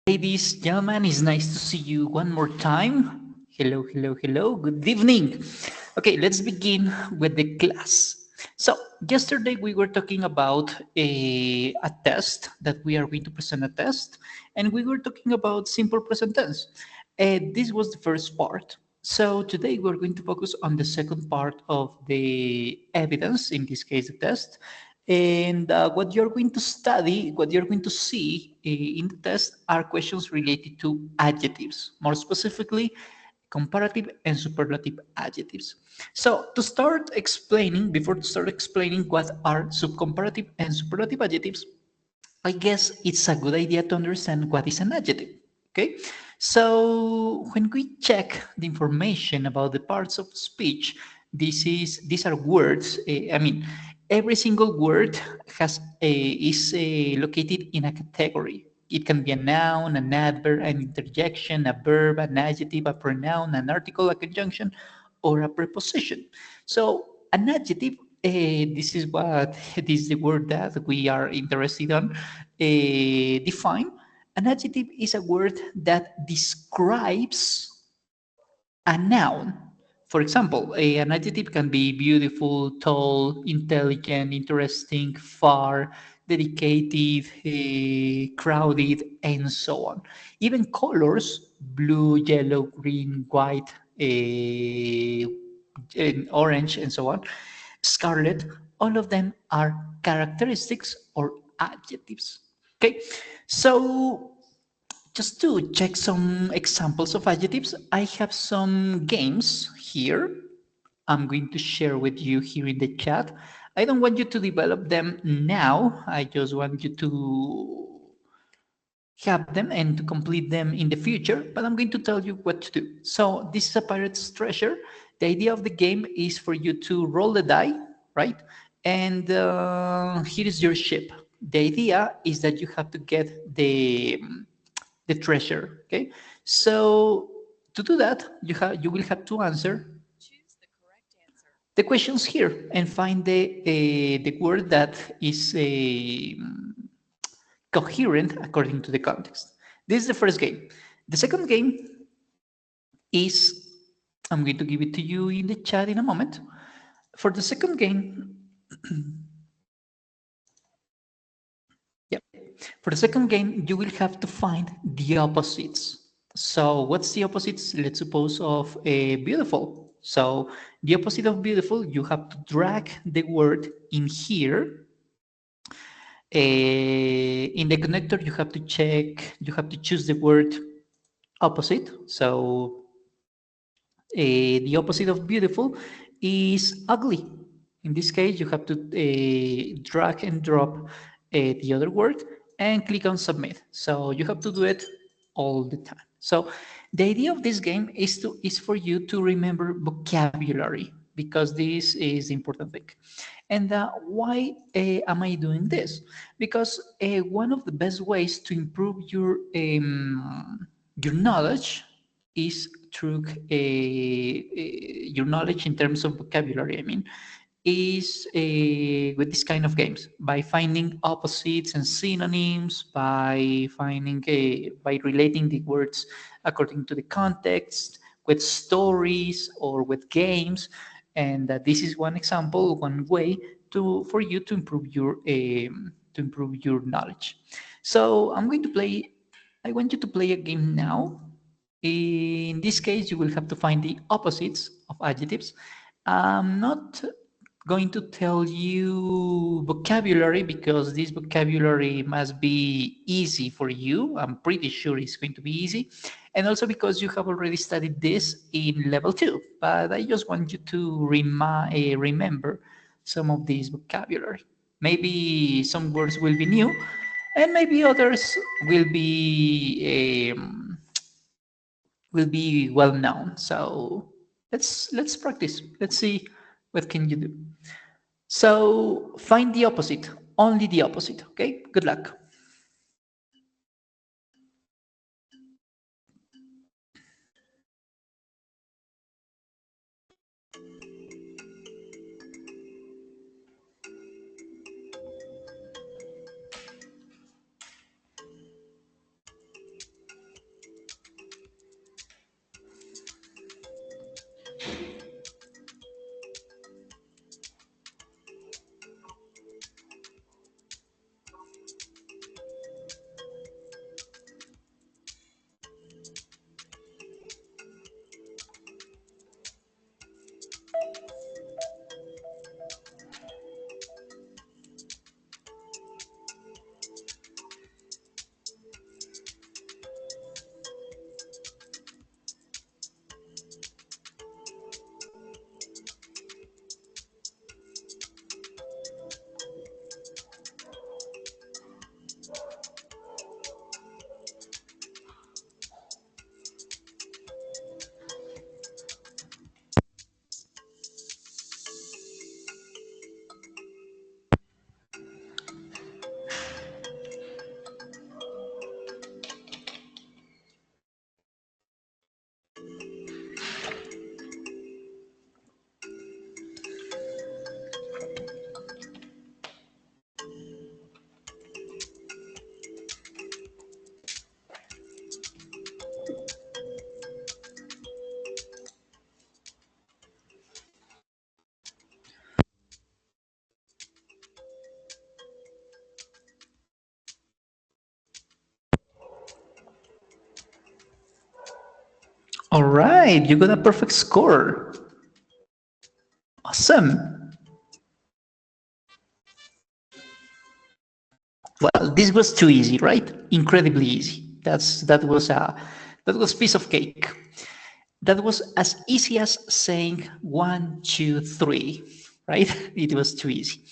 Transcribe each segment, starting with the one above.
Ladies, gentlemen, it's nice to see you one more time. Hello, hello, hello. Good evening. Okay, let's begin with the class. So, yesterday we were talking about a test that we are going to present a test, and we were talking about simple present tense. This was the first part. So, today we're going to focus on the second part of the evidence, in this case, the test. And what you're going to study, what you're going to see in the test are questions related to adjectives, more specifically, comparative and superlative adjectives. So to start explaining, before to start explaining what are subcomparative and superlative adjectives, I guess it's a good idea to understand what is an adjective. Okay, so when we check the information about the parts of speech, these are words. I mean, every single word is located in a category. It can be a noun, an adverb, an interjection, a verb, an adjective, a pronoun, an article, a conjunction, or a preposition. So an adjective, this is what this is the word that we are interested on. Define an adjective is a word that describes a noun. For example, an adjective can be beautiful, tall, intelligent, interesting, far, dedicated, crowded, and so on. Even colors, blue, yellow, green, white, and orange, and so on, scarlet, all of them are characteristics or adjectives. Okay, so just to check some examples of adjectives, I have some games here. I'm going to share with you here in the chat. I don't want you to develop them now. I just want you to have them and to complete them in the future, but I'm going to tell you what to do. So this is a pirate's treasure. The idea of the game is for you to roll the die, right? And here is your ship. The idea is that you have to get the treasure. Okay, so to do that, you will have to answer the questions here and find the word that is coherent according to the context. This is the first game. The second game is, I'm going to give it to you in the chat in a moment. For the second game, yep. For the second game, you will have to find the opposites. So what's the opposites? Let's suppose of a beautiful. So the opposite of beautiful, you have to drag the word in here. In the connector, you have to choose the word opposite. So the opposite of beautiful is ugly. In this case, you have to drag and drop the other word and click on submit. So you have to do it all the time. So the idea of this game is for you to remember vocabulary, because this is the important thing. And why am I doing this? Because one of the best ways to improve your knowledge is through your knowledge in terms of vocabulary. I mean, is with this kind of games, by finding opposites and synonyms, by finding by relating the words according to the context, with stories or with games. And this is one example, one way to for you to improve your knowledge. So I'm going to play. I want you to play a game now. In this case, you will have to find the opposites of adjectives. I'm not going to tell you vocabulary because this vocabulary must be easy for you. I'm pretty sure it's going to be easy. And also because you have already studied this in level 2. But I just want you to remember some of this vocabulary. Maybe some words will be new, and maybe others will be well known. So let's practice. Let's see what can you do. So find the opposite, only the opposite. Okay. Good luck. All right, you got a perfect score. Awesome. Well, this was too easy, right? Incredibly easy. That was piece of cake. That was as easy as saying 1, 2, 3, right? It was too easy.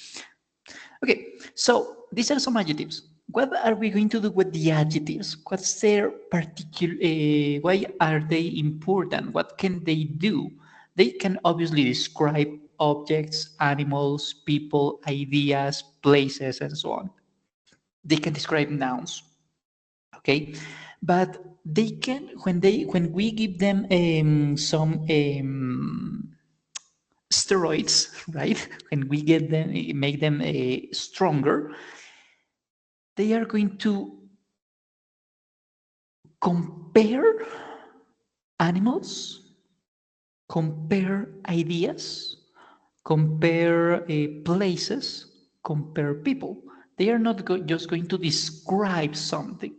Okay, so these are some adjectives. What are we going to do with the adjectives? What's their particular? Why are they important? What can they do? They can obviously describe objects, animals, people, ideas, places, and so on. They can describe nouns, okay, but they can when we give them some steroids, right? When we get them, make them stronger, they are going to compare animals, compare ideas, compare places, compare people. They are not just going to describe something.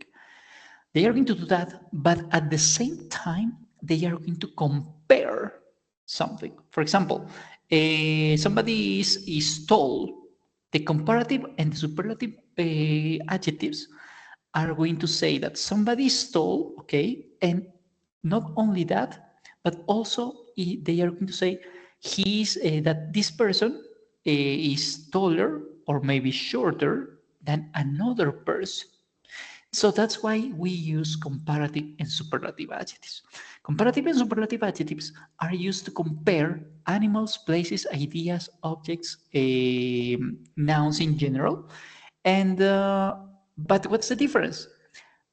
They are going to do that, but at the same time, they are going to compare something. For example, somebody is tall. The comparative and the superlative adjectives are going to say that somebody is tall, okay, and not only that, but also they are going to say he's that this person is taller or maybe shorter than another person. So that's why we use comparative and superlative adjectives. Comparative and superlative adjectives are used to compare animals, places, ideas, objects, nouns in general. And but what's the difference?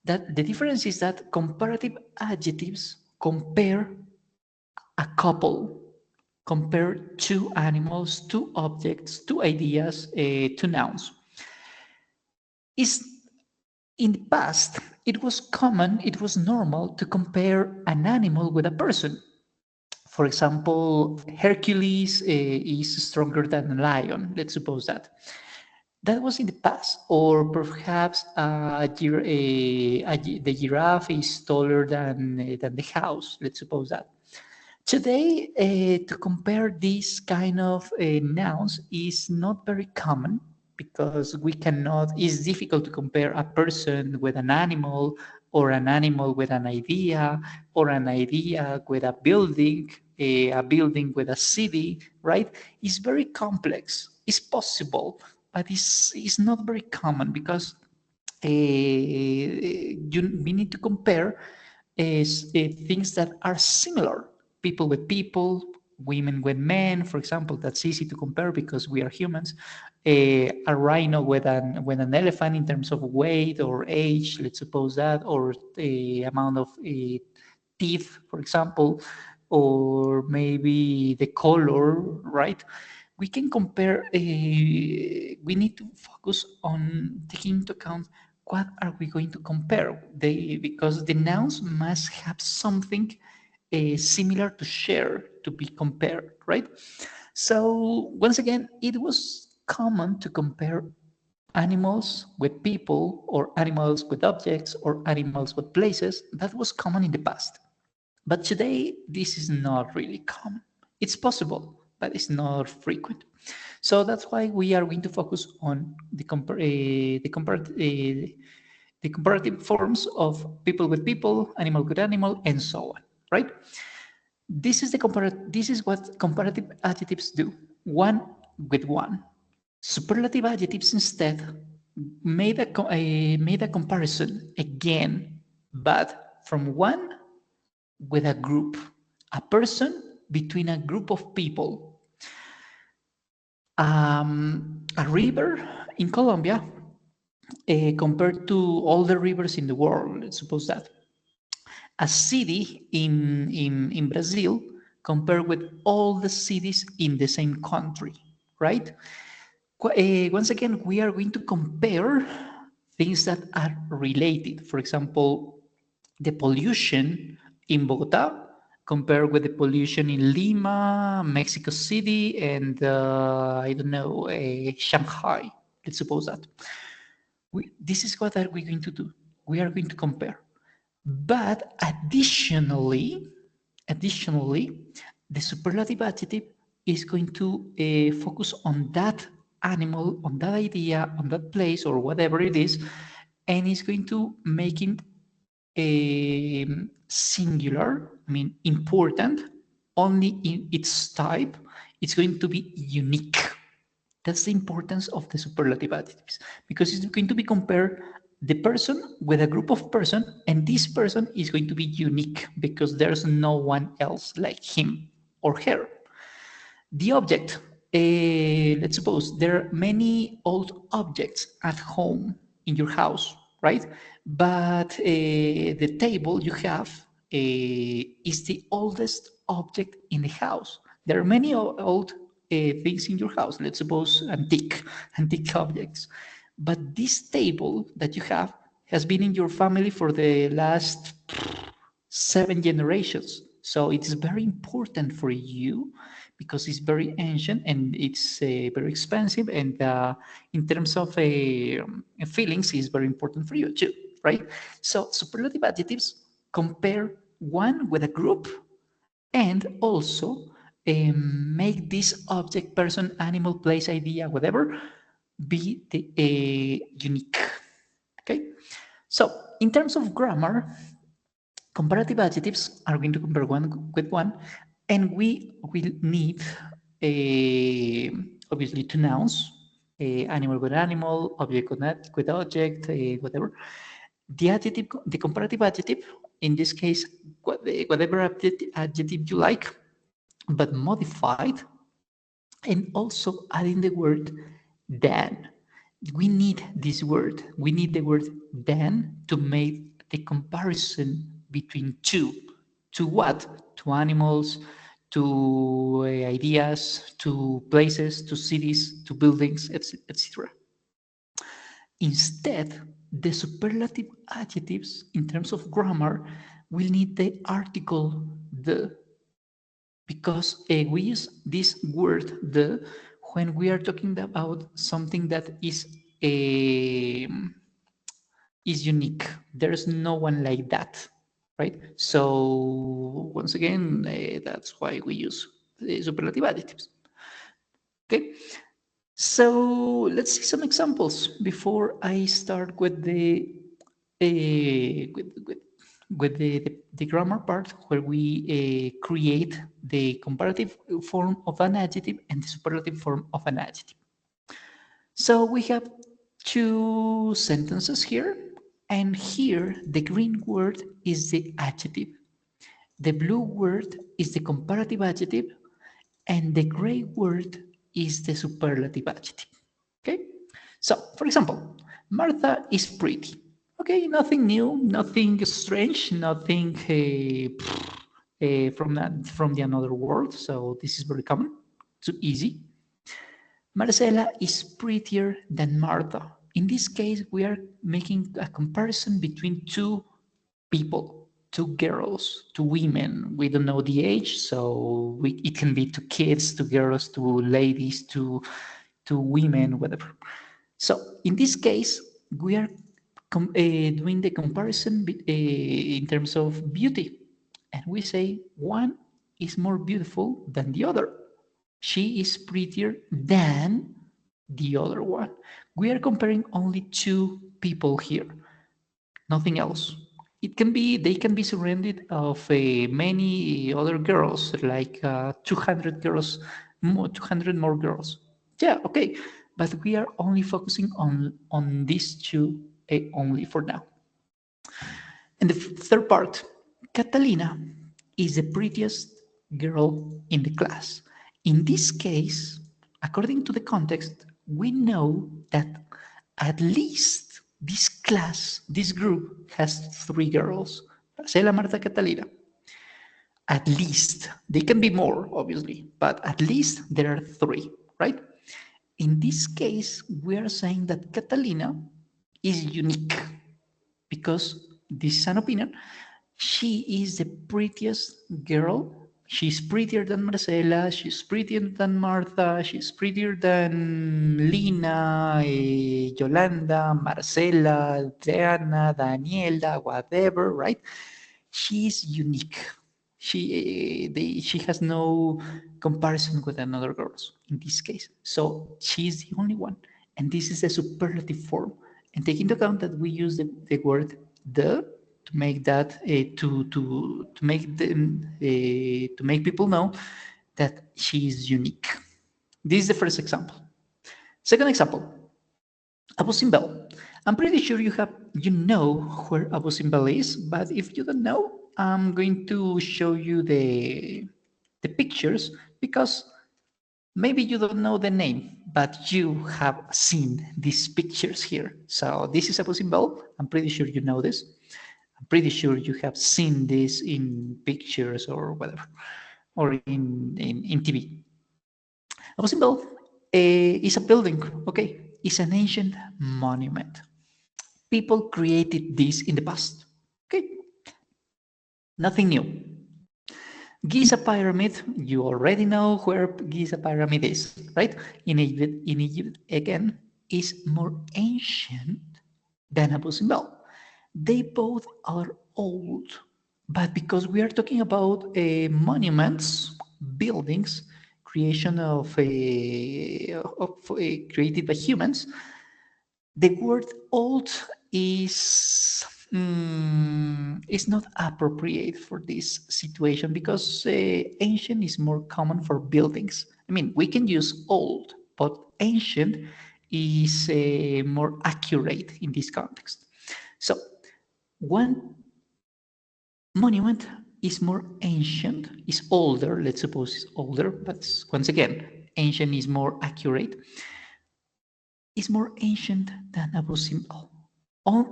That the difference is that comparative adjectives compare a couple, compare two animals, two objects, two ideas, two nouns. Is In the past, it was common, it was normal to compare an animal with a person. For example, Hercules is stronger than a lion, let's suppose that. That was in the past. Or perhaps the giraffe is taller than the house, let's suppose that. Today, to compare these kind of nouns is not very common because we cannot, it's difficult to compare a person with an animal or an animal with an idea or an idea with a building with a city, right? It's very complex. It's possible, but it's not very common because we need to compare things that are similar, people with people, women with men, for example. That's easy to compare because we are humans. A rhino with an elephant in terms of weight or age, let's suppose that, or the amount of teeth, for example, or maybe the color, right? We can compare, we need to focus on taking into account what are we going to compare. Because the nouns must have something similar to share, to be compared, right? So once again, it was common to compare animals with people or animals with objects or animals with places. That was common in the past. But today, this is not really common. It's possible, but it's not frequent. So that's why we are going to focus on the comparative forms of people with people, animal with animal, and so on, right? This is what comparative adjectives do, one with one. Superlative adjectives instead made a comparison again, but from one with a group, a person between a group of people. A river in Colombia compared to all the rivers in the world, let's suppose that. A city in Brazil compared with all the cities in the same country, right? Once again, we are going to compare things that are related. For example, the pollution in Bogota compared with the pollution in Lima, Mexico City, and I don't know, Shanghai. Let's suppose that. This is what are we going to do. We are going to compare. But additionally, Additionally, the superlative adjective is going to focus on that animal, on that idea, on that place, or whatever it is, and is going to make it singular, I mean important, only in its type. It's going to be unique. That's the importance of the superlative adjectives, because it's going to be compared the person with a group of person, and this person is going to be unique because there's no one else like him or her. The object, let's suppose there are many old objects at home in your house, right? But the table you have is the oldest object in the house. There are many old things in your house, let's suppose antique objects. But this table that you have has been in your family for the last 7 generations. So it is very important for you because it's very ancient and it's very expensive. And in terms of feelings, it's very important for you too, right? So superlative adjectives compare one with a group and also make this object, person, animal, place, idea, whatever, be the unique. Okay. So in terms of grammar, comparative adjectives are going to compare one with one, and we will need obviously two nouns, animal with animal, object with object, whatever. The adjective, the comparative adjective, in this case, whatever adjective you like, but modified, and also adding the word than. We need this word. We need the word than to make the comparison between two. To what? To animals, to ideas, to places, to cities, to buildings, etc. Instead, the superlative adjectives, in terms of grammar, will need the article the, because we use this word the when we are talking about something that is unique. There's no one like that, right? So once again, that's why we use the superlative adjectives. Okay, so let's see some examples before I start with the uh, with, with, with the grammar part, where we create the comparative form of an adjective and the superlative form of an adjective. So we have two sentences here, and here the green word is the adjective, the blue word is the comparative adjective, and the gray word is the superlative adjective. Okay? So, for example, Martha is pretty. Okay, nothing new, nothing strange, nothing from the another world. So this is very common, too easy. Marcela is prettier than Martha. In this case, we are making a comparison between two people, two girls, two women. We don't know the age, so it can be two kids, two girls, two ladies, two women, whatever. So in this case, we are doing the comparison in terms of beauty. And we say one is more beautiful than the other. She is prettier than the other one. We are comparing only two people here, nothing else. They can be surrounded of many other girls, like 200 girls, 200 more girls. Yeah, okay, but we are only focusing on these two only for now. And the third part, Catalina is the prettiest girl in the class. In this case, according to the context, we know that at least this class, this group has three girls, Marcela, Marta, Catalina. At least. They can be more, obviously, but at least there are three, right? In this case, we are saying that Catalina is unique because this is an opinion. She is the prettiest girl. She's prettier than Marcela. She's prettier than Martha. She's prettier than Lina, Yolanda, Marcela, Diana, Daniela, whatever, right? She's unique. She has no comparison with another girls in this case. So she's the only one, and this is a superlative form. And take into account that we use the word the to make that to make them to make people know that she is unique. This is the first example. Second example, Abu Simbel. I'm pretty sure you know where Abu Simbel is, but if you don't know, I'm going to show you the pictures because maybe you don't know the name, but you have seen these pictures here. So this is Abu Simbel. I'm pretty sure you know this. I'm pretty sure you have seen this in pictures or whatever, or in TV. Abu Simbel is a building, okay? It's an ancient monument. People created this in the past. Okay, nothing new. Giza pyramid, you already know where Giza pyramid is, right? In Egypt again, is more ancient than Abu Simbel. They both are old, but because we are talking about monuments, buildings, creation of created by humans, the word old is not appropriate for this situation because ancient is more common for buildings. I mean, we can use old, but ancient is more accurate in this context. So one monument is more ancient, is older, let's suppose it's older, but once again, ancient is more accurate, is more ancient than Abu Simbel.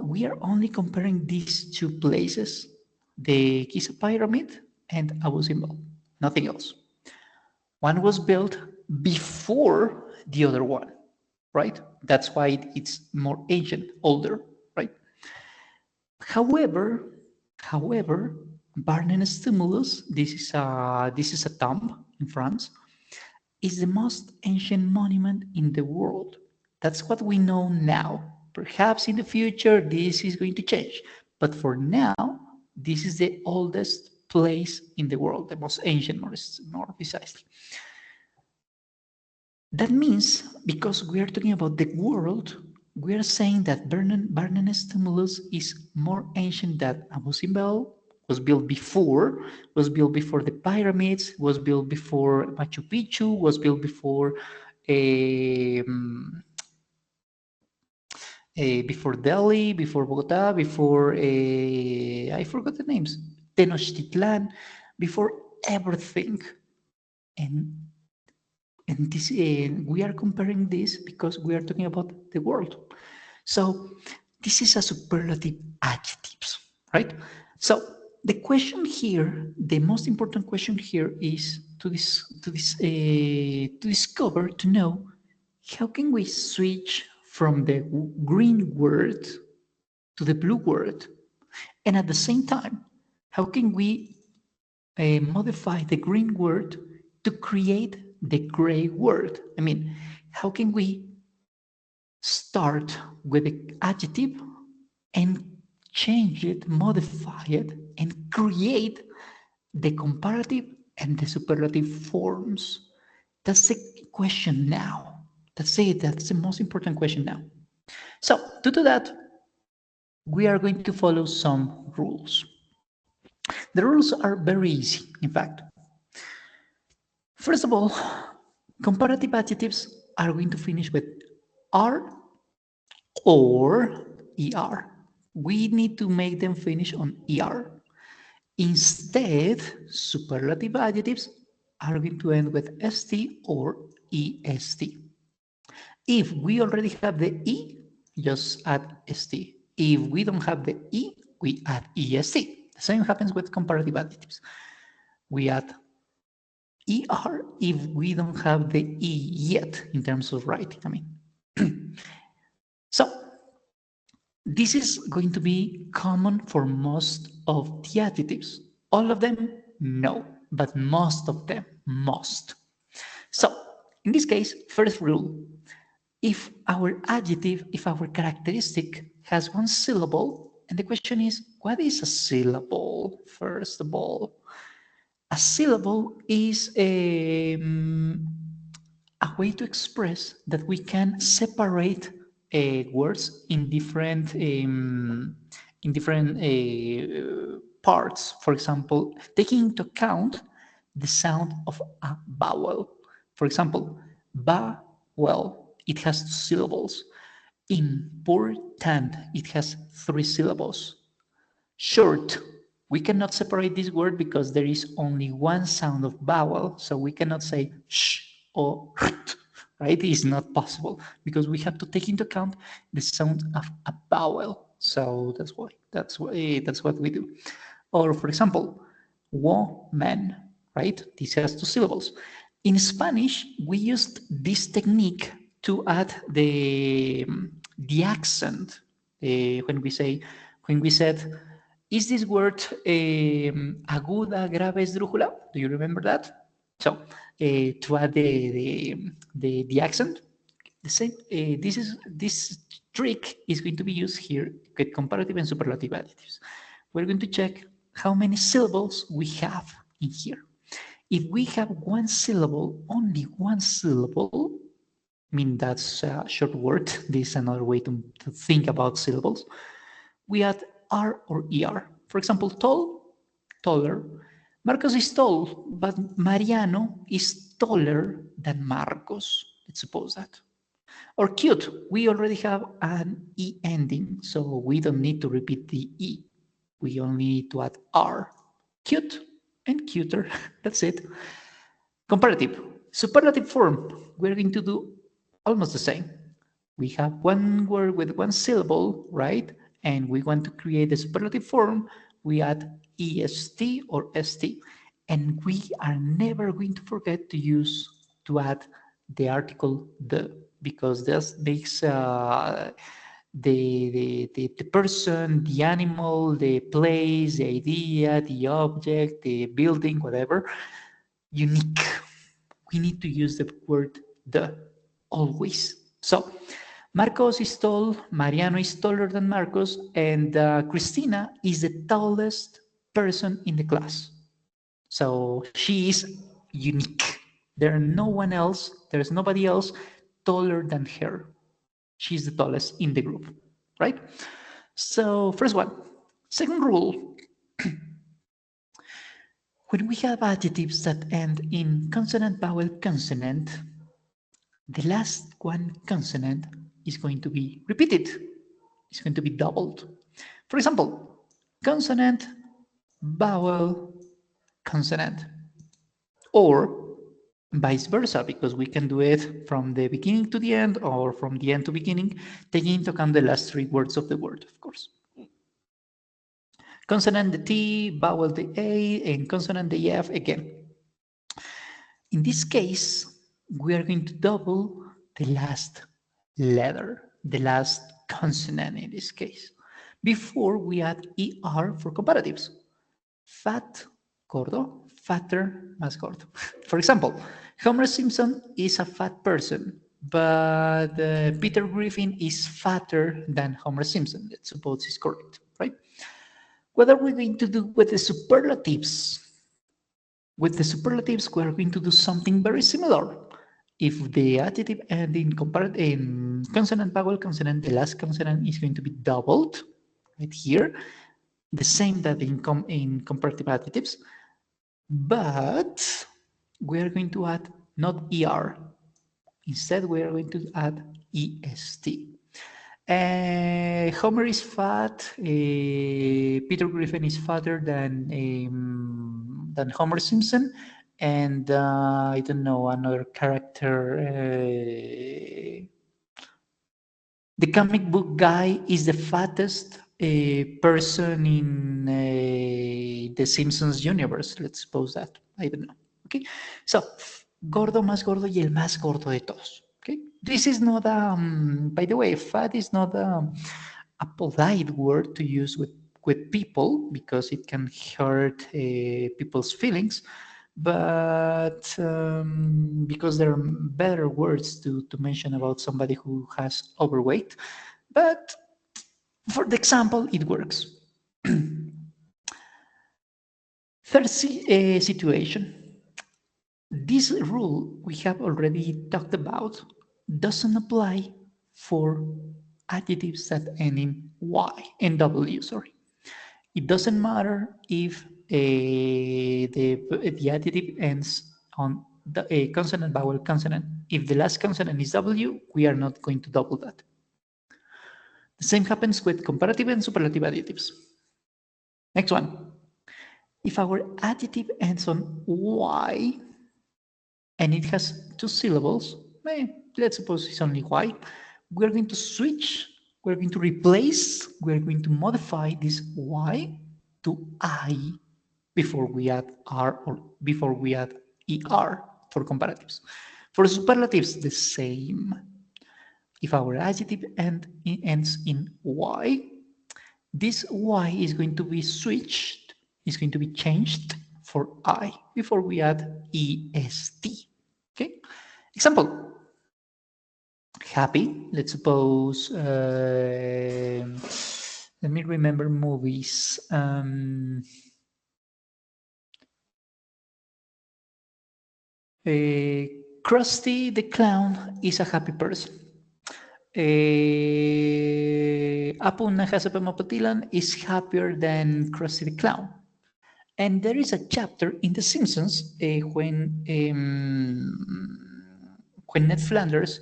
We are only comparing these two places, the Giza Pyramid and Abu Simbel, nothing else. One was built before the other one, right? That's why it's more ancient, older, right? However, however, Barnen Stimulus, this is a tomb in France, is the most ancient monument in the world. That's what we know now. Perhaps in the future, this is going to change. But for now, this is the oldest place in the world, the most ancient, more precisely. That means, because we are talking about the world, we are saying that Barnen Stimulus is more ancient than Abu Simbel, was built before the pyramids, was built before Machu Picchu, was built um, before Delhi, before Bogota, before I forgot the names, Tenochtitlan, before everything. And this we are comparing this because we are talking about the world. So this is a superlative adjectives, right? So the question here, the most important question here is to discover, to know how can we switch from the green word to the blue word, and at the same time, how can we modify the green word to create the gray word? I mean, how can we start with the adjective and change it, modify it, and create the comparative and the superlative forms? That's the question now. That's it. That's the most important question now. So to do that, we are going to follow some rules. The rules are very easy, in fact. First of all, comparative adjectives are going to finish with R or ER. We need to make them finish on ER. Instead, superlative adjectives are going to end with ST or EST. If we already have the E, just add ST. If we don't have the E, we add EST. The same happens with comparative adjectives. We add ER if we don't have the E yet in terms of writing, I mean. So this is going to be common for most of the adjectives. All of them, no, but most of them, must. So in this case, first rule, if our adjective, if our characteristic has one syllable, and the question is, what is a syllable, first of all? A syllable is a way to express that we can separate words in different parts. For example, taking into account the sound of a vowel. For example, ba, well, it has two syllables. Important, it has three syllables. Short, we cannot separate this word because there is only one sound of vowel, so we cannot say sh or rt, right? It's not possible because we have to take into account the sound of a vowel. So that's what we do. Or for example, woman, right? This has two syllables. In Spanish, we used this technique to add the accent when we said, is this word aguda, grave, esdrújula? Do you remember that? So to add the accent, the same. This trick is going to be used here with comparative and superlative adjectives. We're going to check how many syllables we have in here. If we have one syllable, only one syllable, I mean that's a short word. This is another way to think about syllables. We add R or ER. For example, tall, taller. Marcos is tall, but Mariano is taller than Marcos. Let's suppose that. Or cute, we already have an E ending, so we don't need to repeat the E. We only need to add R. Cute and cuter, that's it. Comparative, superlative form, we're going to do almost the same. We have one word with one syllable, right? And we want to create a superlative form, we add est or st. And we are never going to forget to add the article the, because this makes the person, the animal, the place, the idea, the object, the building, whatever, unique. We need to use the word the always. So Marcos is tall, Mariano is taller than Marcos, and Cristina is the tallest person in the class. So she is unique. There's nobody else taller than her. She's the tallest in the group, right? So first one. Second rule, when we have adjectives that end in consonant, vowel, consonant, the last one consonant is going to be repeated. It's going to be doubled. For example, consonant, vowel, consonant. Or vice versa, because we can do it from the beginning to the end or from the end to beginning, taking into account the last three words of the word, of course. Consonant the T, vowel the A, and consonant the F again. In this case, we are going to double the last letter, the last consonant in this case, before we add ER for comparatives. Fat, gordo, fatter, más gordo. For example, Homer Simpson is a fat person, but Peter Griffin is fatter than Homer Simpson. Let's suppose it's correct, right? What are we going to do with the superlatives? With the superlatives, we are going to do something very similar. If the adjective and in consonant, vowel, consonant, the last consonant is going to be doubled, right here, the same that in comparative adjectives, but we are going to add not ER. Instead, we are going to add EST. Homer is fat. Peter Griffin is fatter than Homer Simpson, and I don't know another character. The comic book guy is the fattest person in the Simpsons universe. Let's suppose that. I don't know. Okay, so gordo más gordo y el más gordo de todos. Okay, this is not by the way, fat is not a polite word to use with people because it can hurt people's feelings, but because there are better words to mention about somebody who has overweight. But for the example, it works. Third situation. This rule we have already talked about doesn't apply for adjectives that end in Y, and W, sorry. It doesn't matter if the adjective ends on the consonant, vowel, consonant. If the last consonant is W, we are not going to double that. The same happens with comparative and superlative adjectives. Next one. If our adjective ends on Y and it has two syllables, let's suppose it's only Y, we're going to switch, we're going to replace, we're going to modify this Y to I before we add R or before we add ER for comparatives. For superlatives, the same. If our adjective ends in Y, this Y is going to be switched, is going to be changed for I before we add EST. Okay? Example. Happy. Let's suppose, let me remember movies. Krusty the Clown is a happy person. Apu Nahasapamapatilan is happier than Krusty the Clown. And there is a chapter in The Simpsons when Ned Flanders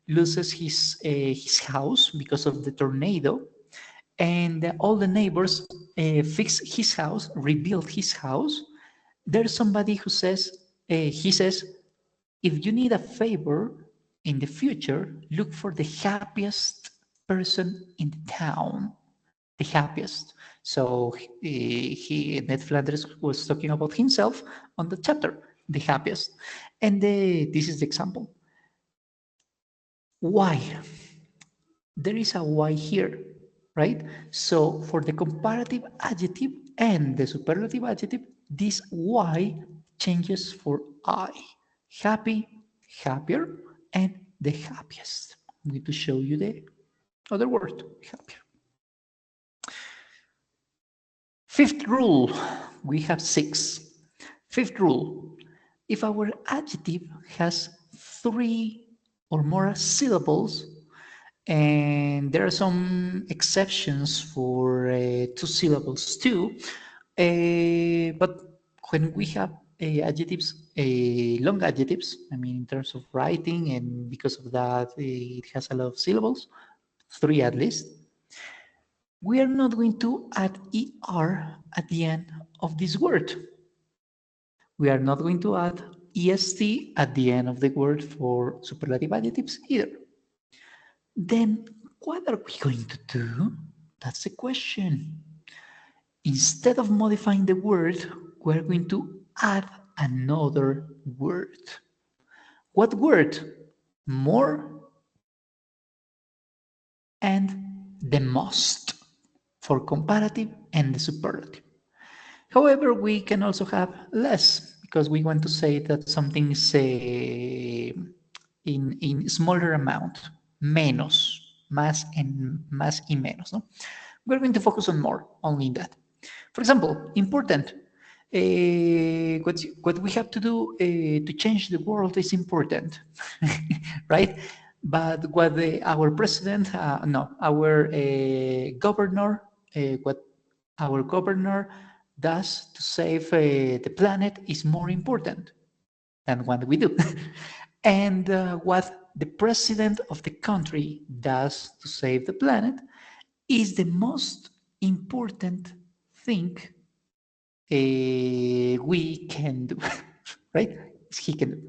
loses his house because of the tornado, and all the neighbors fix his house, rebuild his house. There's somebody who says, he says, if you need a favor in the future, look for the happiest person in the town. The happiest. So Ned Flanders was talking about himself on the chapter, the happiest. And this is the example. Why? There is a why here, right? So for the comparative adjective and the superlative adjective, this why changes for I. Happy, happier, and the happiest. I'm going to show you the other word, happier. Fifth rule, we have 6. Fifth rule, if our adjective has 3 or more syllables, and there are some exceptions for 2 syllables too, but when we have adjectives, long adjectives, I mean in terms of writing, and because of that it has a lot of syllables, 3 at least, we are not going to add ER at the end of this word. We are not going to add EST at the end of the word for superlative adjectives either. Then what are we going to do? That's the question. Instead of modifying the word, we're going to add another word. What word? More and the most for comparative and the superlative. However, we can also have less because we want to say that something is in smaller amount, menos, más y menos. No? We're going to focus on more, only in that. For example, important. What we have to do to change the world is important, right? But what our president, our governor, what our governor does to save the planet is more important than what we do. And what the president of the country does to save the planet is the most important thing we can do, right? He can do.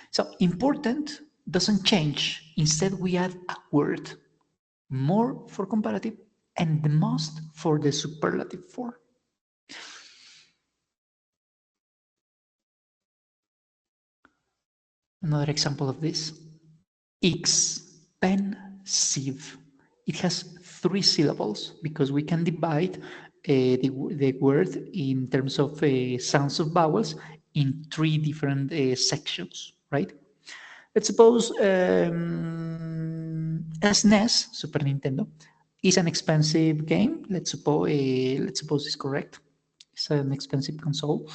So important doesn't change. Instead, we add a word, more for comparative and the most for the superlative form. Another example of this, expensive. It has 3 syllables because we can divide the word in terms of sounds of vowels in 3 different sections, right? Let's suppose SNES, Super Nintendo, is an expensive game. Let's suppose it's correct. It's an expensive console.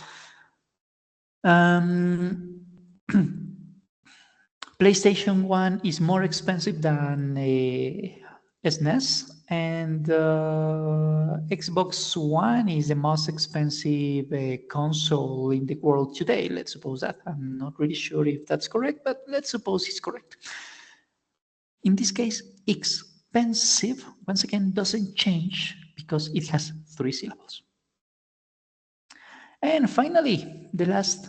PlayStation 1 is more expensive than SNES, and Xbox One is the most expensive console in the world today. Let's suppose that. I'm not really sure if that's correct, but let's suppose it's correct. In this case, expensive, once again, doesn't change because it has 3 syllables. And finally, the last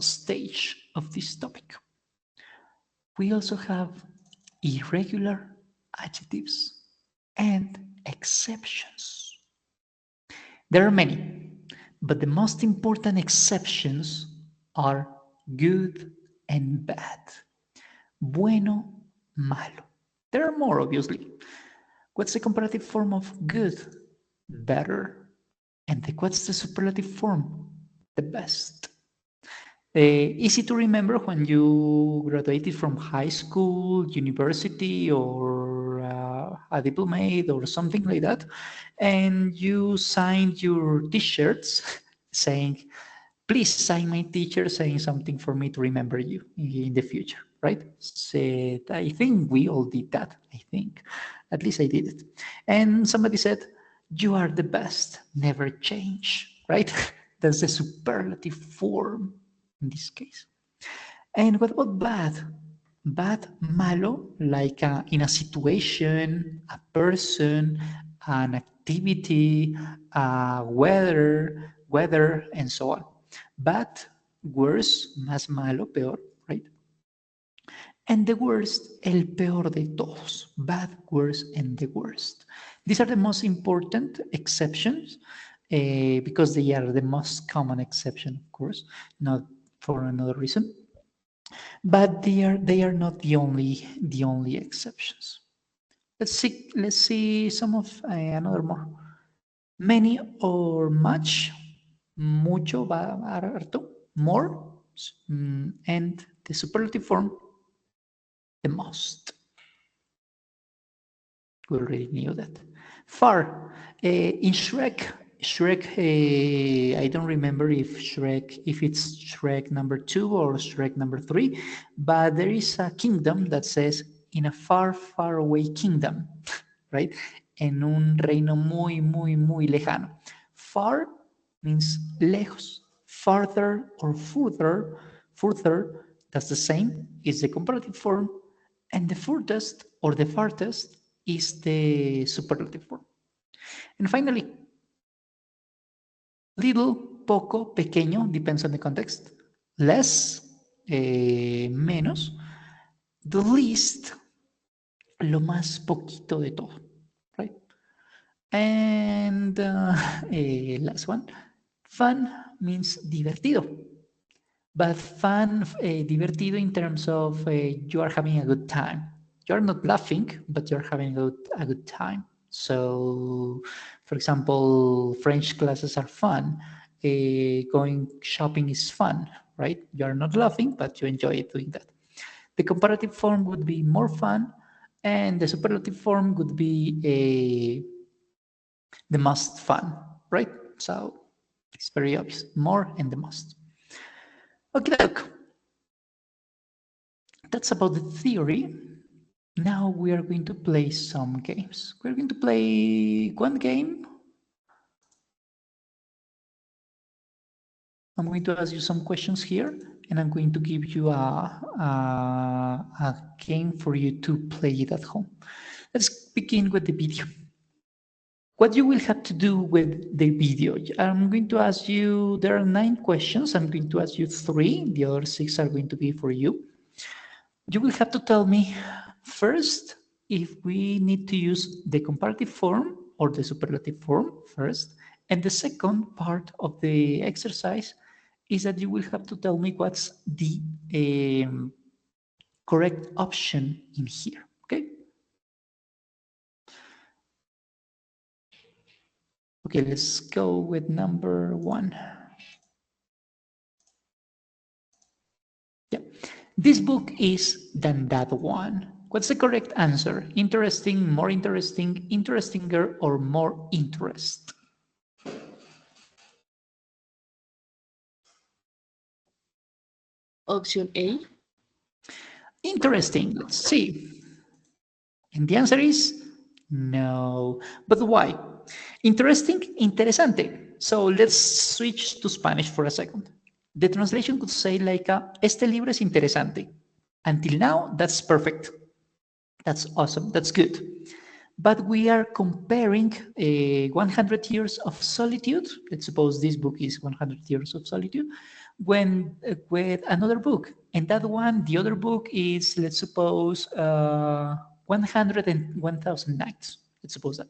stage of this topic. We also have irregular adjectives and exceptions. There are many, but the most important exceptions are good and bad. Bueno, malo. There are more, obviously. What's the comparative form of good? Better. And what's the superlative form? The best. Easy to remember when you graduated from high school, university, or a diplomate or something like that, and you signed your t-shirts saying, please sign my teacher, saying something for me to remember you in the future, right? So I think we all did that, I think. At least I did it. And somebody said, you are the best, never change, right? That's the superlative form in this case. And what about bad? Bad, malo, like in a situation, a person, an activity, weather, and so on. Bad, worse, más malo, peor, right? And the worst, el peor de todos. Bad, worst, and the worst. These are the most important exceptions because they are the most common exception, of course, not for another reason. But they are not the only exceptions. Let's see some of another more. Many or much, mucho, harto, more, and the superlative form, the most. We already knew that. Far, in Shrek, I don't remember if it's Shrek number 2 or Shrek number 3, but there is a kingdom that says, in a far, far away kingdom, right? En un reino muy, muy, muy lejano. Far means lejos. Farther or further, that's the same, is the comparative form, and the furthest or the farthest is the superlative form. And finally, little, poco, pequeño, depends on the context. Less, menos. The least, lo más poquito de todo, right? And last one, fun means divertido. But fun, divertido in terms of you are having a good time. You're not laughing, but you're having a good time. So, for example, French classes are fun. Going shopping is fun, right? You are not laughing, but you enjoy doing that. The comparative form would be more fun, and the superlative form would be the most fun, right? So it's very obvious, more and the most. Okay, look. That's about the theory. Now we are going to play some games. We're going to play one game. I'm going to ask you some questions here, and I'm going to give you a game for you to play it at home. Let's begin with the video. What you will have to do with the video, I'm going to ask you, there are 9 questions. I'm going to ask you 3. The other 6 are going to be for you. You will have to tell me first if we need to use the comparative form or the superlative form first. And the second part of the exercise is that you will have to tell me what's the correct option in here, okay? Okay, let's go with number 1. Yeah, this book is than that one. What's the correct answer? Interesting, more interesting, interestinger, or more interest? Option A. Interesting. Let's see. And the answer is no. But why? Interesting, interesante. So let's switch to Spanish for a second. The translation could say like, este libro es interesante. Until now, that's perfect. That's awesome. That's good. But we are comparing 100 years of solitude. Let's suppose this book is 100 years of solitude when with another book. And that one, the other book is, let's suppose, 101,000 nights. Let's suppose that.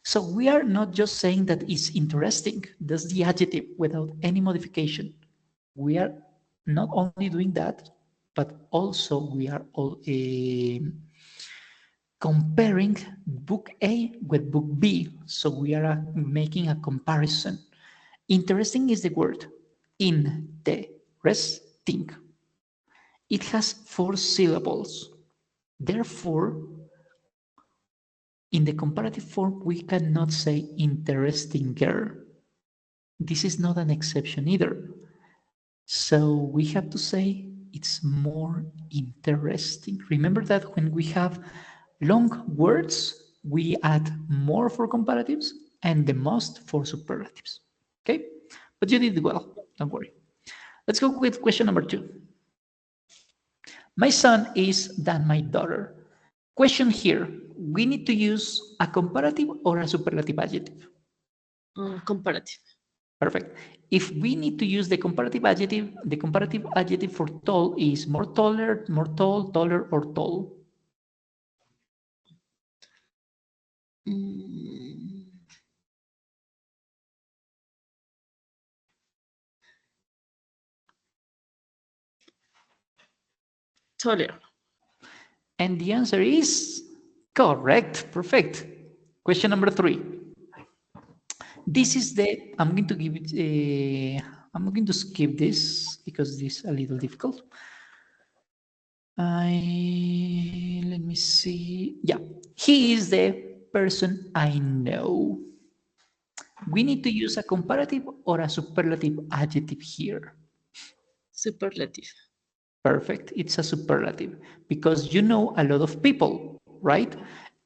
So we are not just saying that it's interesting. That's the adjective without any modification. We are not only doing that, but also we are all comparing book A with book B. So we are making a comparison. Interesting is the word interesting. It has 4 syllables. Therefore, in the comparative form, we cannot say interestinger. This is not an exception either. So we have to say it's more interesting. Remember that when we have long words, we add more for comparatives and the most for superlatives. Okay? But you did well, don't worry. Let's go with question number 2. My son is than my daughter. Question here, we need to use a comparative or a superlative adjective? Comparative. Perfect. If we need to use the comparative adjective for tall is more taller, more tall, taller, or tall. Taller. And the answer is correct. Perfect. Question number 3. This is the, I'm going to give it I'm going to skip this because this is a little difficult. Let me see. Yeah, he is the person I know. We need to use a comparative or a superlative adjective here. Superlative. Perfect. It's a superlative because you know a lot of people, right?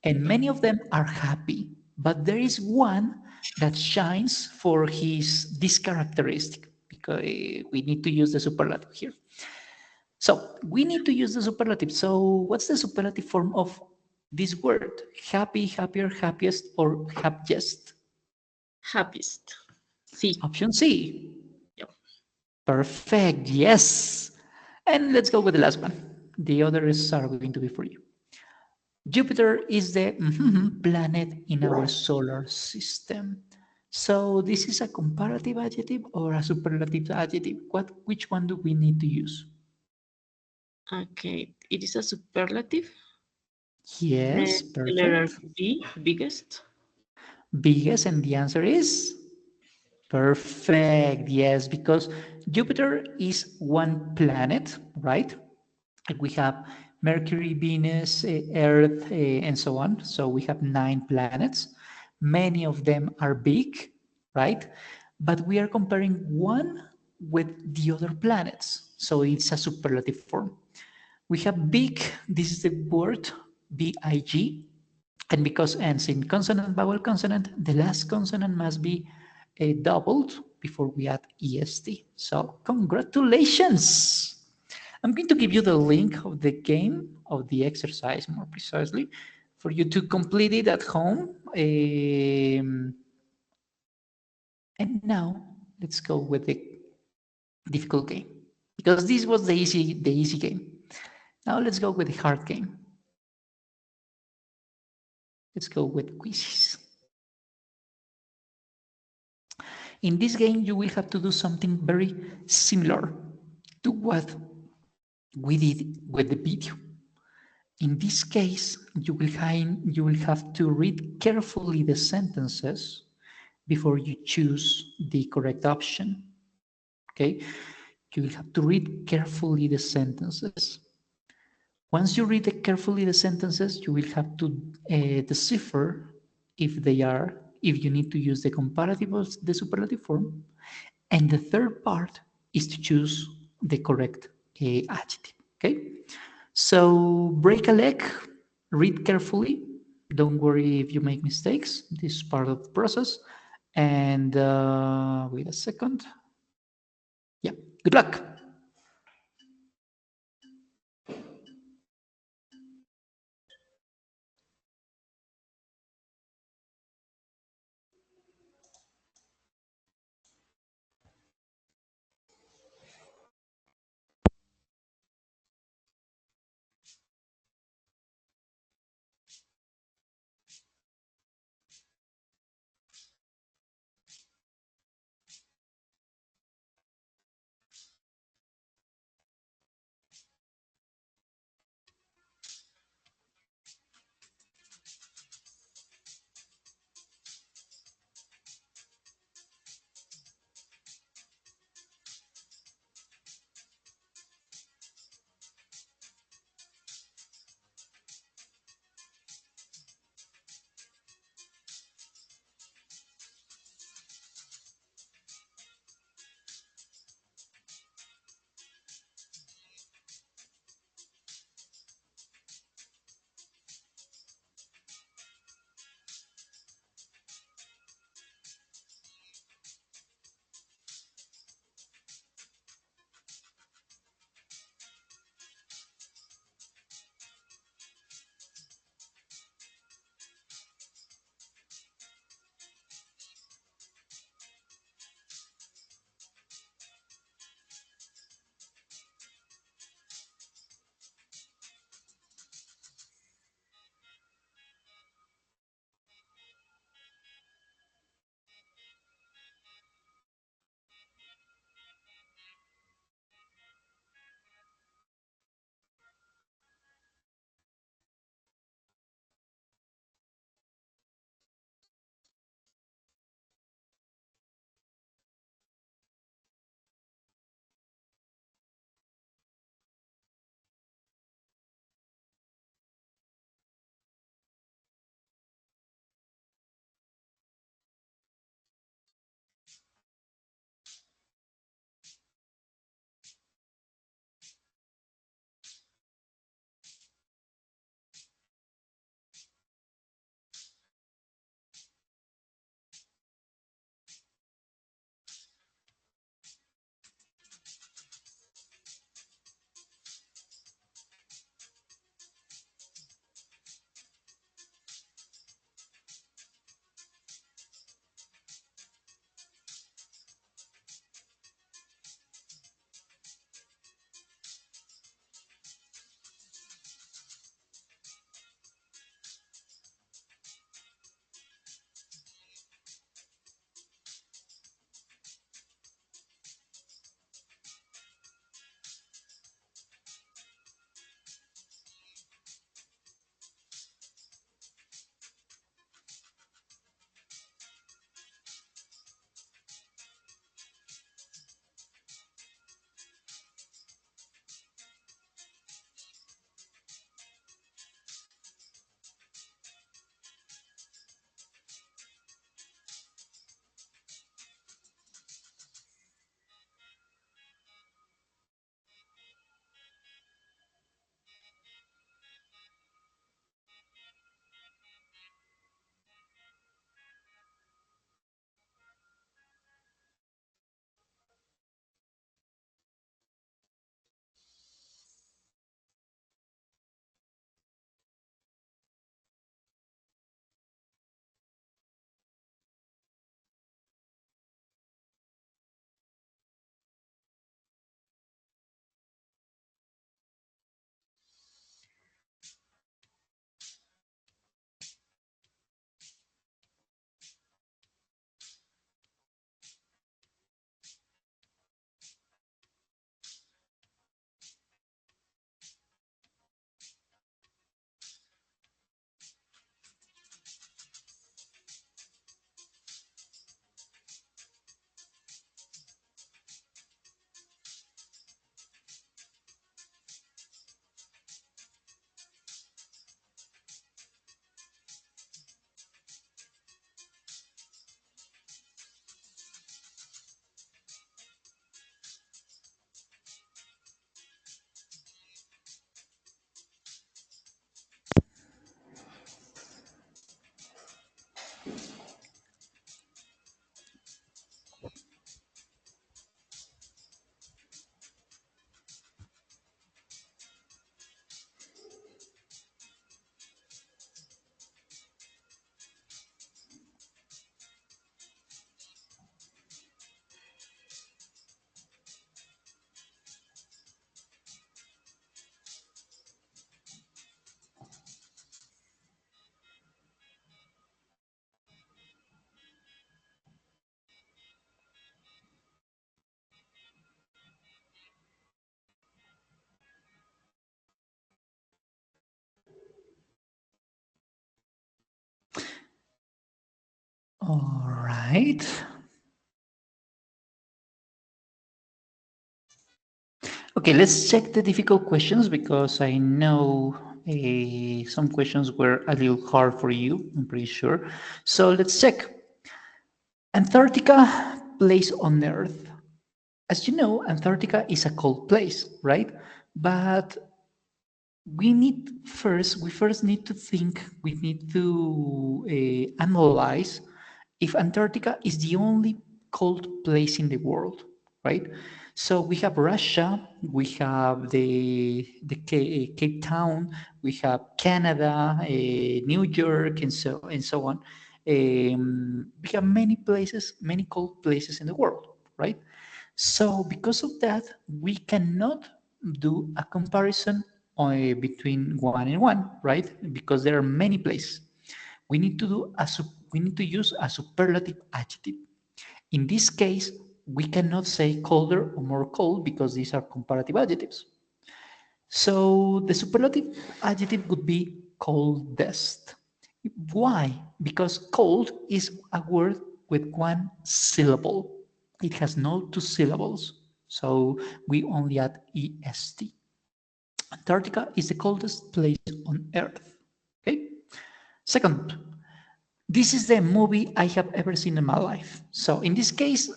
And many of them are happy. But there is one that shines for his this characteristic because we need to use the superlative here. So we need to use the superlative. So what's the superlative form of this word? Happy, happier, happiest, or happiest? Happiest. C. Option C. Yep. Perfect. Yes. And let's go with the last one. The others are going to be for you. Jupiter is the planet in our solar system. So this is a comparative adjective or a superlative adjective? Which one do we need to use? Okay, it is a superlative. Yes, The letter perfect. B, biggest. Biggest, and the answer is perfect. Yes, because Jupiter is one planet, right? Like we have Mercury, Venus, Earth, and so on. So we have 9 planets. Many of them are big, right? But we are comparing one with the other planets. So it's a superlative form. We have big, this is the word big, and because ends in consonant, vowel, consonant, the last consonant must be doubled before we add est. So congratulations! I'm going to give you the link of the game, of the exercise more precisely, for you to complete it at home. And now let's go with the difficult game, because this was the easy game. Now let's go with the hard game. Let's go with quizzes. In this game, you will have to do something very similar to what we did with the video. In this case, you will have to read carefully the sentences before you choose the correct option. Okay? You will have to read carefully the sentences. Once you read carefully the sentences, you will have to decipher if you need to use the comparative or the superlative form. And the third part is to choose the correct adjective. Okay? So break a leg, read carefully. Don't worry if you make mistakes. This is part of the process. And wait a second. Yeah, good luck. All right. Okay, let's check the difficult questions because I know some questions were a little hard for you, I'm pretty sure. So let's check. Antarctica place on Earth. As you know, Antarctica is a cold place, right? But we first need to think, we need to analyze if Antarctica is the only cold place in the world, right? So we have Russia, we have the Cape Town, we have Canada, New York, and so on. We have many places, many cold places in the world, right? So because of that, we cannot do a comparison between one and one, right? Because there are many places. We need to do we need to use a superlative adjective. In this case, we cannot say colder or more cold because these are comparative adjectives. So the superlative adjective would be coldest. Why? Because cold is a word with one syllable. It has no two syllables. So we only add est. Antarctica is the coldest place on Earth. Okay. Second, this is the movie I have ever seen in my life. So in this case,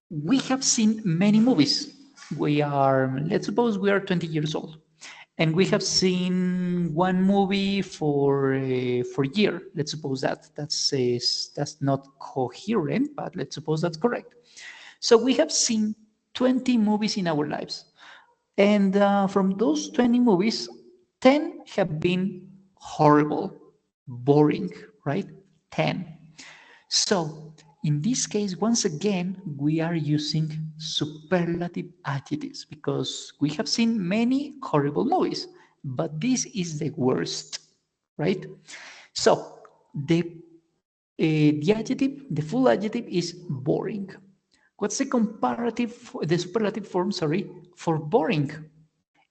we have seen many movies. Let's suppose we are 20 years old, and we have seen one movie for a year. Let's suppose that's not coherent, but let's suppose that's correct. So we have seen 20 movies in our lives, and from those 20 movies, 10 have been horrible, boring, right? 10. So, in this case, once again, we are using superlative adjectives because we have seen many horrible movies, but this is the worst, right? So, the adjective, the full adjective is boring. What's the superlative form, sorry, for boring?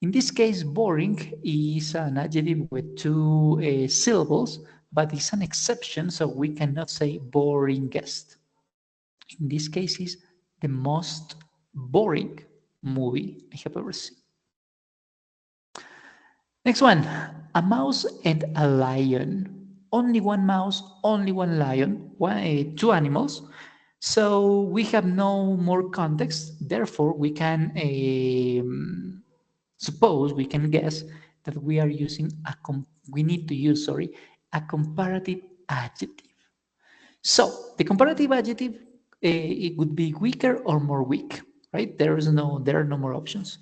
In this case, boring is an adjective with two syllables, but it's an exception, so we cannot say boringest. In this case, is the most boring movie I have ever seen. Next one, a mouse and a lion. Only one mouse, only one lion, two animals. So we have no more context. Therefore, we can suppose, we can guess that we are using we need to use, sorry, a comparative adjective. So the comparative adjective, it would be weaker or more weak, right? There are no more options.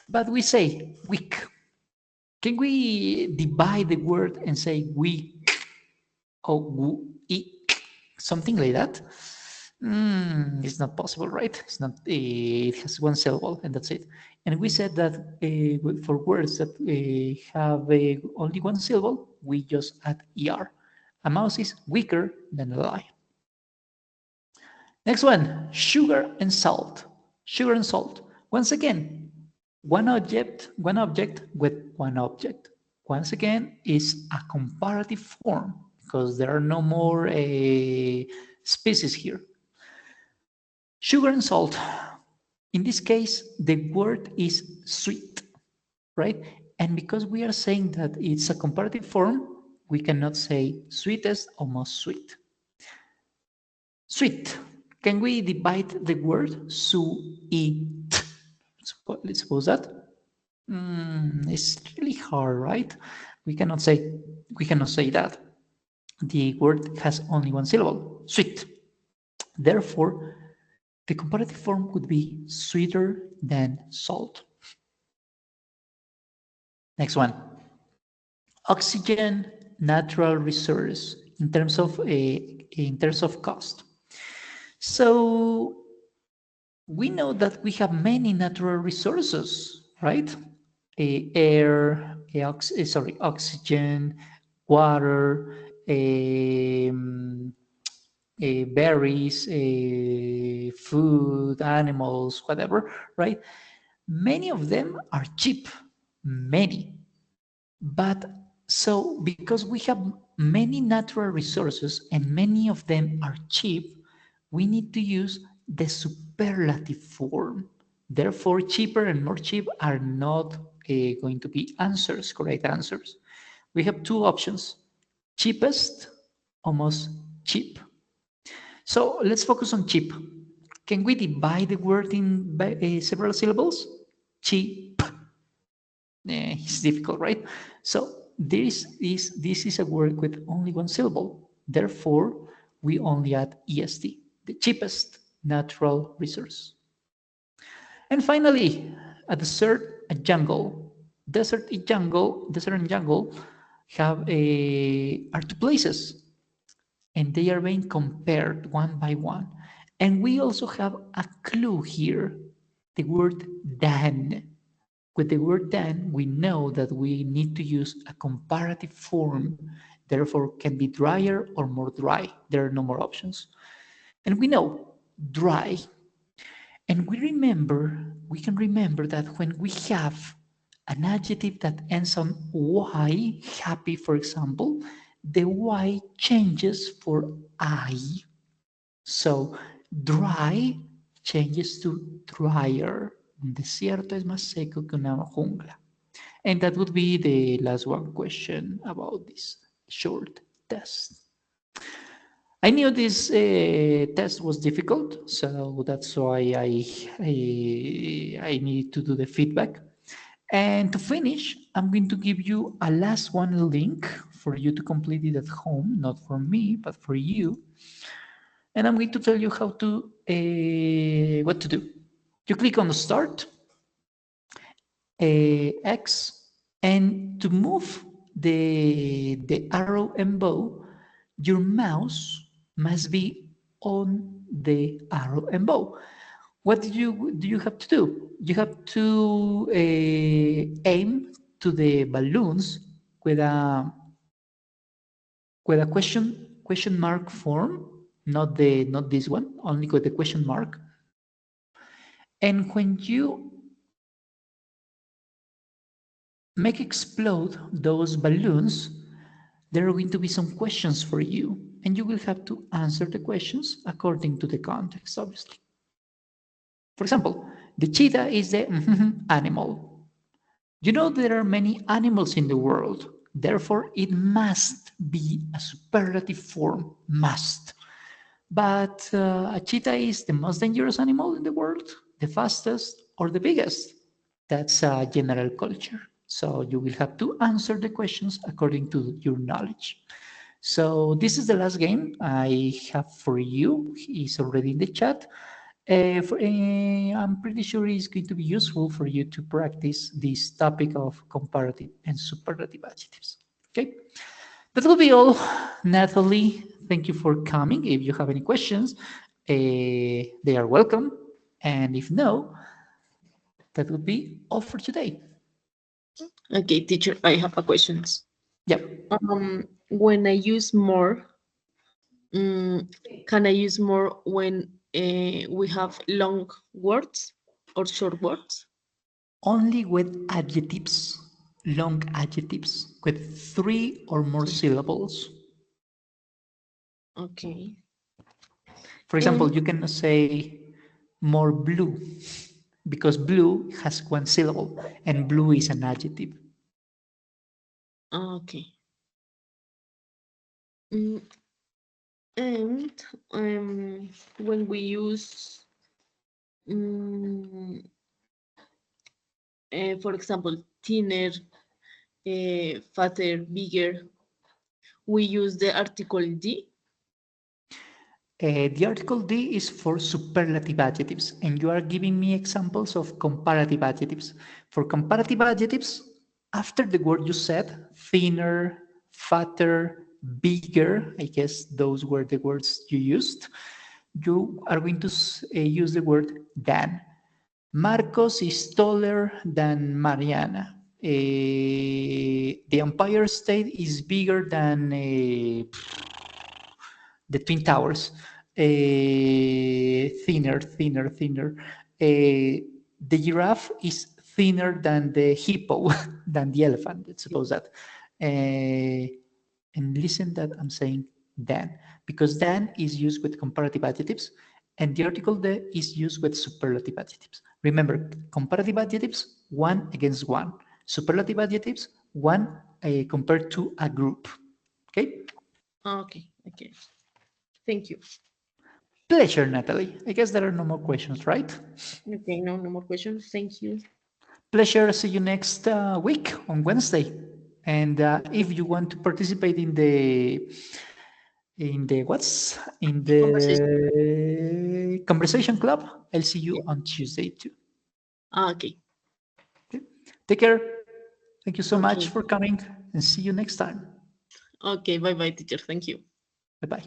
But we say weak. Can we divide the word and say weak or something like that? It's not possible, right? It's not. It has one syllable, and that's it. And we said that for words that have only one syllable, we just add er. A mouse is weaker than a lion. Next one, sugar and salt. Sugar and salt. Once again, one object with one object. Once again, is a comparative form because there are no more species here. Sugar and salt. In this case, the word is sweet, right? And because we are saying that it's a comparative form, we cannot say sweetest or most sweet. Sweet. Can we divide the word sweet? Let's suppose that. It's really hard, right? We cannot say that. The word has only one syllable, sweet. Therefore, the comparative form would be sweeter than salt. Next one. Oxygen, natural resource in terms of cost. So we know that we have many natural resources, right? Air, oxygen, water, berries, food, animals, whatever, right? Many of them are cheap, many. But so because we have many natural resources and many of them are cheap, we need to use the superlative form. Therefore, cheaper and more cheap are not going to be answers, correct answers. We have two options, cheapest, almost cheap. So let's focus on cheap. Can we divide the word in several syllables? Cheap. It's difficult, right? So this is a word with only one syllable. Therefore, we only add est, the cheapest natural resource. And finally, a desert, a jungle. Desert and jungle have are two places, and they are being compared one by one. And we also have a clue here, the word than. With the word than, we know that we need to use a comparative form, therefore can be drier or more dry. There are no more options. And we know dry. And we can remember that when we have an adjective that ends on y, happy for example, the y changes for I. So dry changes to drier. Un desierto es más seco que una jungla. And that would be the last one question about this short test. I knew this test was difficult, so that's why I need to do the feedback. And to finish, I'm going to give you a last one link for you to complete it at home, not for me, but for you. And I'm going to tell you how to what to do. You click on the start, X, and to move the arrow and bow, your mouse must be on the arrow and bow. What do you have to do? You have to aim to the balloons with a question mark form, not this one, only with the question mark. And when you make explode those balloons, there are going to be some questions for you, and you will have to answer the questions according to the context, obviously. For example, the cheetah is the animal. You know there are many animals in the world, therefore it must be a superlative form, must. But a cheetah is the most dangerous animal in the world, the fastest, or the biggest. That's a general culture. So you will have to answer the questions according to your knowledge. So this is the last game I have for you. It's already in the chat. I'm pretty sure it's going to be useful for you to practice this topic of comparative and superlative adjectives. Okay, that will be all. Natalie, thank you for coming. If you have any questions, they are welcome. And if no, that would be all for today. Okay, teacher, I have a questions. Yep. When I use more, can I use more when we have long words or short words? Only with adjectives, long adjectives, with 3 or more syllables. Okay. For example, you cannot say more blue because blue has one syllable and blue is an adjective. Okay. And when we use, for example, thinner, fatter, bigger, we use the article D. The article D is for superlative adjectives, and you are giving me examples of comparative adjectives. For comparative adjectives, after the word you said, thinner, fatter, bigger, I guess those were the words you used, you are going to use the word than. Marcos is taller than Mariana. The Empire State is bigger than the Twin Towers. Thinner. The giraffe is thinner than the hippo, than the elephant. Let's suppose that. And listen that I'm saying than, because than is used with comparative adjectives and the article the is used with superlative adjectives. Remember, comparative adjectives, one against one. Superlative adjectives, one compared to a group. Okay? Okay, okay. Thank you. Pleasure, Natalie. I guess there are no more questions, right? Okay, no, no more questions. Thank you. Pleasure. See you next week on Wednesday. And if you want to participate in the what's in Conversation. the conversation club, I'll see Yeah. you on Tuesday too. Okay. Okay? Take care. Thank you so much Okay. for coming and see you next time. Okay. Bye bye, teacher. Thank you. Bye bye.